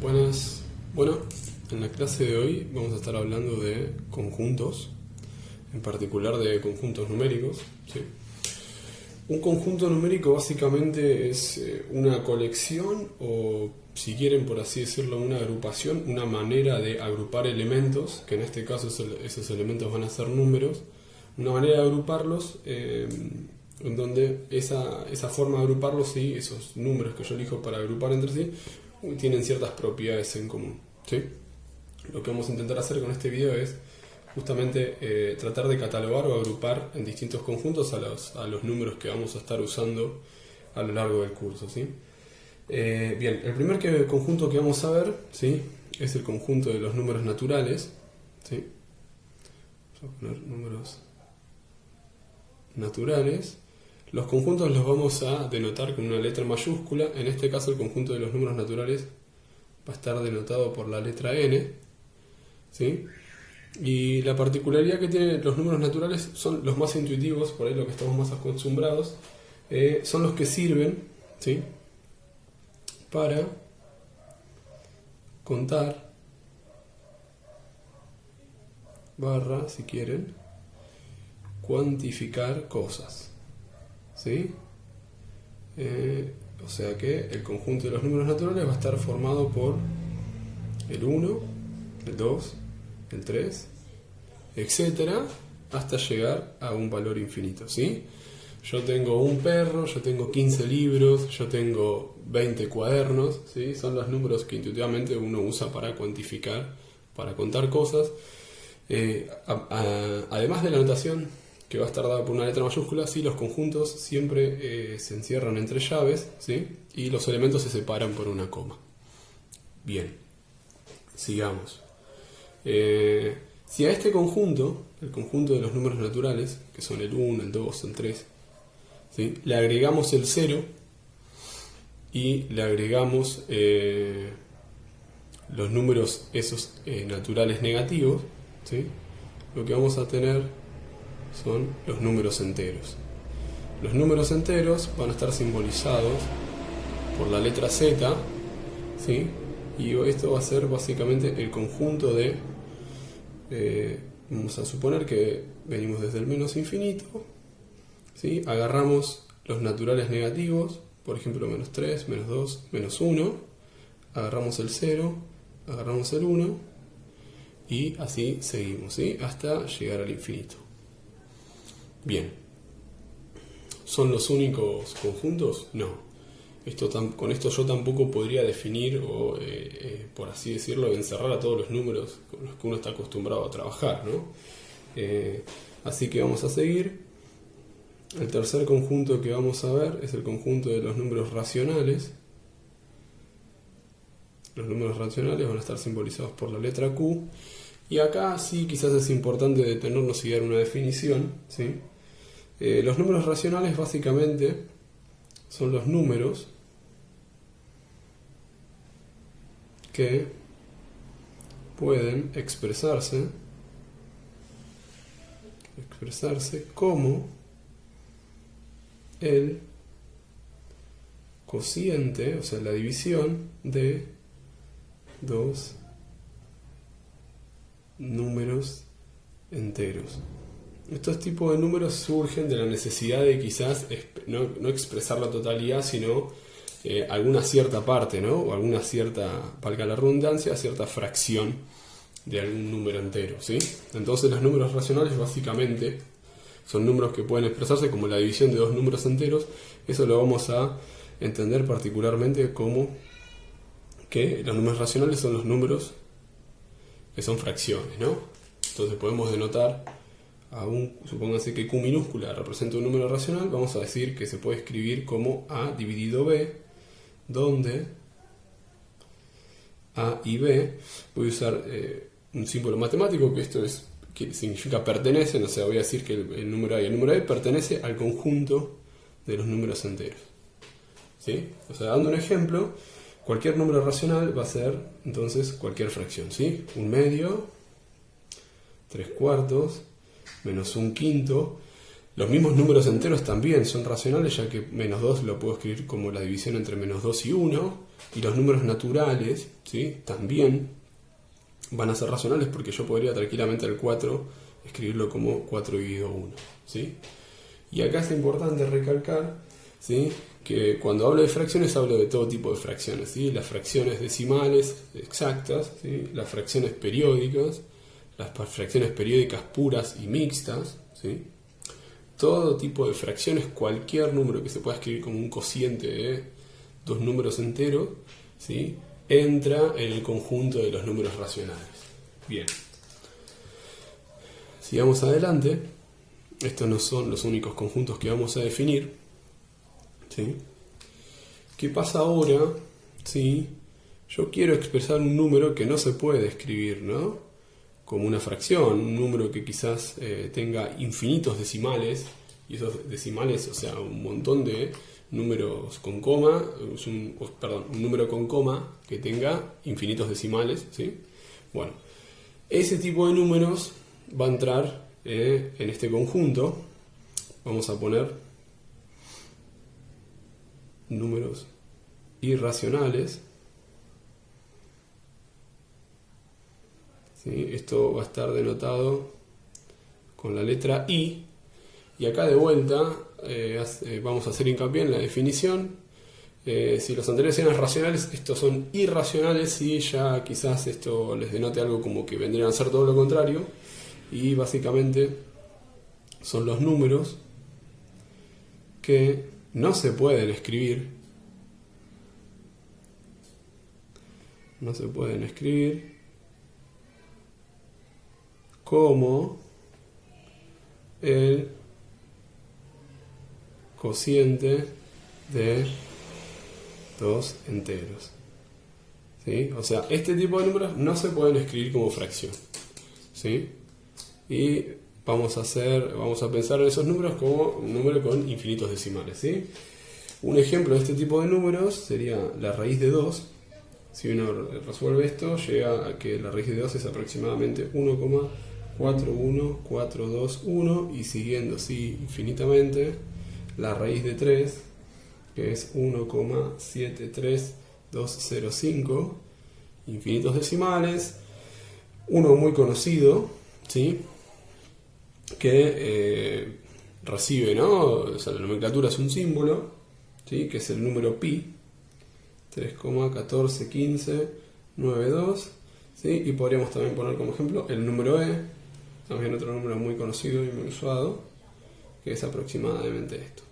Buenas. Bueno, en la clase de hoy vamos a estar hablando de conjuntos, en particular de conjuntos numéricos, ¿sí? Un conjunto numérico básicamente es una colección o, si quieren por así decirlo, una agrupación, una manera de agrupar elementos, que en este caso esos elementos van a ser números, una manera de agruparlos en donde esa forma de agruparlos, ¿sí? Esos números que yo elijo para agrupar entre sí, tienen ciertas propiedades en común, ¿sí? Lo que vamos a intentar hacer con este video es justamente tratar de catalogar o agrupar en distintos conjuntos a los números que vamos a estar usando a lo largo del curso, ¿sí? Bien, el primer conjunto que vamos a ver, ¿sí? Es el conjunto de los números naturales, ¿sí? Vamos a poner números naturales. Los conjuntos los vamos a denotar con una letra mayúscula. En este caso el conjunto de los números naturales va a estar denotado por la letra N, ¿sí? Y la particularidad que tienen los números naturales son los más intuitivos, por ahí lo que estamos más acostumbrados, son los que sirven, ¿sí? Para contar, barra, si quieren, cuantificar cosas, ¿sí? O sea que el conjunto de los números naturales va a estar formado por el 1, el 2, el 3, etcétera, hasta llegar a un valor infinito, ¿sí? Yo tengo un perro, yo tengo 15 libros, yo tengo 20 cuadernos, ¿sí? Son los números que intuitivamente uno usa para cuantificar, para contar cosas. Además de la notación que va a estar dada por una letra mayúscula, ¿sí? Los conjuntos siempre se encierran entre llaves, ¿sí? Y los elementos se separan por una coma. Bien, sigamos. Si a este conjunto, el conjunto de los números naturales, que son el 1, el 2, el 3, ¿sí? Le agregamos el 0 y le agregamos los números esos naturales negativos, ¿sí? Lo que vamos a tener son los números enteros. Los números enteros van a estar simbolizados por la letra Z, ¿sí? Y esto va a ser básicamente el conjunto de... vamos a suponer que venimos desde el menos infinito, ¿sí? Agarramos los naturales negativos, por ejemplo menos 3, menos 2, menos 1, agarramos el 0, agarramos el 1 y así seguimos, ¿sí? Hasta llegar al infinito. Bien, ¿son los únicos conjuntos? No. Con esto yo tampoco podría definir o, por así decirlo, encerrar a todos los números con los que uno está acostumbrado a trabajar, ¿no? Así que vamos a seguir. El tercer conjunto que vamos a ver es el conjunto de los números racionales. Los números racionales van a estar simbolizados por la letra Q. Y acá sí quizás es importante detenernos y dar una definición, ¿sí? Los números racionales básicamente son los números que pueden expresarse como el cociente, o sea, la división de dos números enteros. Estos tipos de números surgen de la necesidad de quizás no expresar la totalidad, sino alguna cierta parte, ¿no? O alguna cierta, valga la redundancia, cierta fracción de algún número entero, ¿sí? Entonces los números racionales básicamente son números que pueden expresarse como la división de dos números enteros. Eso lo vamos a entender particularmente como que los números racionales son los números que son fracciones, ¿no? Entonces podemos denotar supóngase que Q minúscula representa un número racional, vamos a decir que se puede escribir como A dividido B, donde A y B, voy a usar un símbolo matemático, que significa pertenecen, o sea, voy a decir que el número A y el número B pertenece al conjunto de los números enteros, ¿sí? O sea, dando un ejemplo, cualquier número racional va a ser entonces cualquier fracción, ¿sí? 1/2, 3/4, menos 1/5. Los mismos números enteros también son racionales, ya que menos 2 lo puedo escribir como la división entre menos 2 y 1. Y los números naturales, ¿sí?, también van a ser racionales, porque yo podría tranquilamente el 4 escribirlo como 4 dividido 1. ¿Sí? Y acá es importante recalcar, ¿sí?, que cuando hablo de fracciones hablo de todo tipo de fracciones, ¿sí? Las fracciones decimales exactas, ¿sí?, las fracciones periódicas, las fracciones periódicas puras y mixtas, ¿sí?, todo tipo de fracciones, cualquier número que se pueda escribir como un cociente de dos números enteros, ¿sí?, entra en el conjunto de los números racionales. Bien. Sigamos adelante. Estos no son los únicos conjuntos que vamos a definir, ¿sí? ¿Qué pasa ahora si yo quiero expresar un número que no se puede escribir, ¿no?, como una fracción, un número que quizás tenga infinitos decimales, y esos decimales, o sea, un montón de números con coma, un número con coma que tenga infinitos decimales, ¿sí? Bueno, ese tipo de números va a entrar en este conjunto. Vamos a poner números irracionales. ¿Sí? Esto va a estar denotado con la letra I. Y acá de vuelta vamos a hacer hincapié en la definición. Si los anteriores eran racionales, estos son irracionales, y ya quizás esto les denote algo como que vendrían a ser todo lo contrario. Y básicamente son los números que no se pueden escribir. No se pueden escribir como el cociente de dos enteros. ¿Sí? O sea, este tipo de números no se pueden escribir como fracción. ¿Sí? Y vamos a pensar en esos números como un número con infinitos decimales. ¿Sí? Un ejemplo de este tipo de números sería la raíz de 2. Si uno resuelve esto, llega a que la raíz de 2 es aproximadamente 1,41421, y siguiendo así infinitamente, la raíz de 3, que es 1,73205, infinitos decimales. Uno muy conocido, ¿sí?, que recibe, ¿no?, o sea, la nomenclatura es un símbolo, ¿sí?, que es el número pi, 3,141592, ¿sí? Y podríamos también poner como ejemplo el número e, también otro número muy conocido y muy usado, que es aproximadamente esto.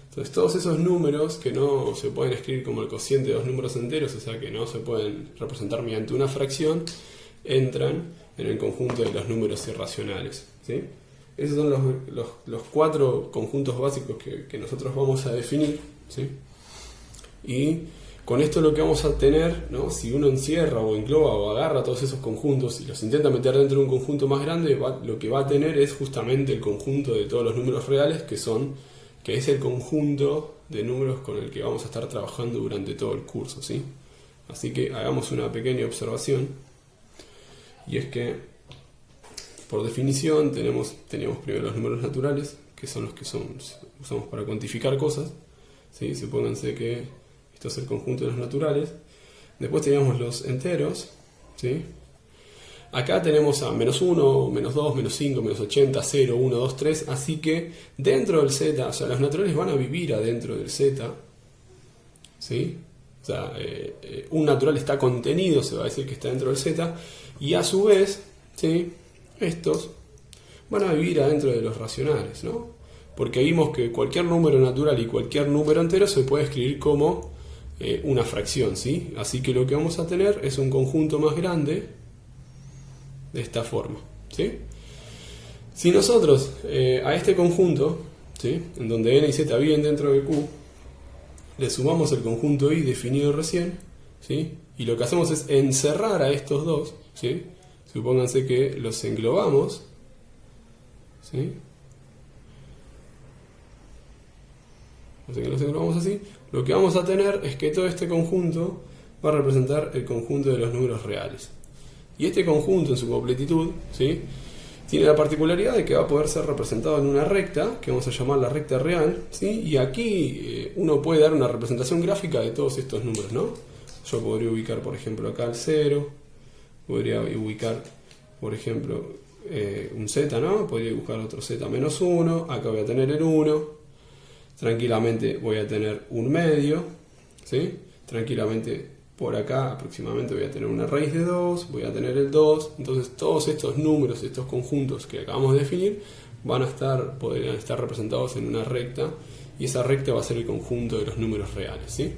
Entonces, todos esos números que no se pueden escribir como el cociente de dos números enteros, o sea, que no se pueden representar mediante una fracción, entran en el conjunto de los números irracionales, ¿sí? Esos son los cuatro conjuntos básicos que nosotros vamos a definir, ¿sí? Y con esto lo que vamos a tener, ¿no?, si uno encierra o engloba o agarra todos esos conjuntos y los intenta meter dentro de un conjunto más grande, lo que va a tener es justamente el conjunto de todos los números reales, que es el conjunto de números con el que vamos a estar trabajando durante todo el curso, ¿sí? Así que hagamos una pequeña observación, y es que, por definición, teníamos primero los números naturales, que son los que usamos para cuantificar cosas, ¿sí? Supónganse que esto es el conjunto de los naturales. Después teníamos los enteros, ¿sí? Acá tenemos a menos 1, menos 2, menos 5, menos 80, 0, 1, 2, 3. Así que dentro del z, o sea, los naturales van a vivir adentro del z, ¿sí? O sea, un natural está contenido, se va a decir que está dentro del z. Y a su vez, ¿sí?, estos van a vivir adentro de los racionales, ¿no? Porque vimos que cualquier número natural y cualquier número entero se puede escribir como una fracción, ¿sí? Así que lo que vamos a tener es un conjunto más grande de esta forma, ¿sí? Si nosotros a este conjunto, ¿sí?, en donde n y z viven dentro de Q, le sumamos el conjunto I definido recién, ¿sí?, y lo que hacemos es encerrar a estos dos, ¿sí? Supónganse que los englobamos, ¿sí? Así que los englobamos así. Lo que vamos a tener es que todo este conjunto va a representar el conjunto de los números reales. Y este conjunto en su completitud, ¿sí?, tiene la particularidad de que va a poder ser representado en una recta, que vamos a llamar la recta real, ¿sí? Y aquí uno puede dar una representación gráfica de todos estos números, ¿no? Yo podría ubicar, por ejemplo, acá el 0, podría ubicar, por ejemplo, un z, ¿no? Podría buscar otro z menos 1, acá voy a tener el 1, tranquilamente voy a tener un medio, ¿sí? Tranquilamente por acá aproximadamente voy a tener una raíz de 2, voy a tener el 2, entonces todos estos números, estos conjuntos que acabamos de definir, podrían estar representados en una recta, y esa recta va a ser el conjunto de los números reales, ¿sí?